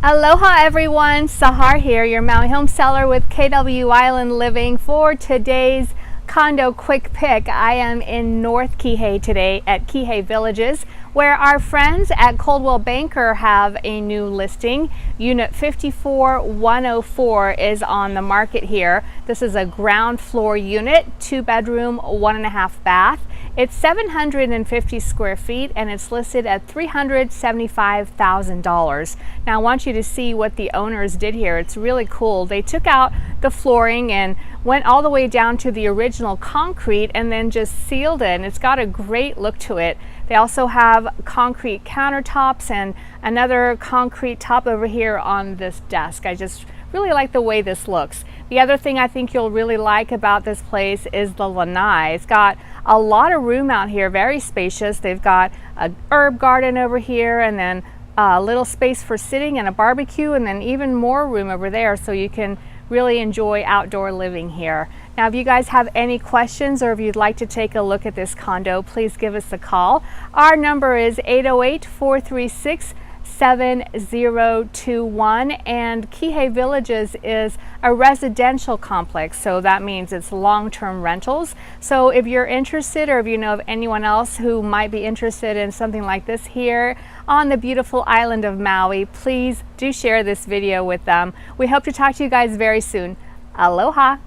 Aloha everyone, Sahar here, your Maui home seller with KW Island Living for today's condo quick pick. I am in North Kihei today at Kihei Villages, where our friends at Coldwell Banker have a new listing. Unit 54104 is on the market here. This is a ground floor unit, 2-bedroom, 1.5 bath. It's 750 square feet and it's listed at $375,000. Now I want you to see what the owners did here. It's really cool. They took out the flooring and went all the way down to the original concrete and then just sealed it, and it's got a great look to it. They also have concrete countertops and another concrete top over here on this desk. I just really like the way this looks. The other thing I think you'll really like about this place is the lanai. It's got a lot of room out here, very spacious. They've got an herb garden over here and then a little space for sitting and a barbecue, and then even more room over there, so you can really enjoy outdoor living here. Now if you guys have any questions or if you'd like to take a look at this condo, please give us a call. Our number is 808-436-7021, and Kihei Villages is a residential complex, so that means it's long-term rentals. So if you're interested, or if you know of anyone else who might be interested in something like this here on the beautiful island of Maui, please do share this video with them. We hope to talk to you guys very soon. Aloha!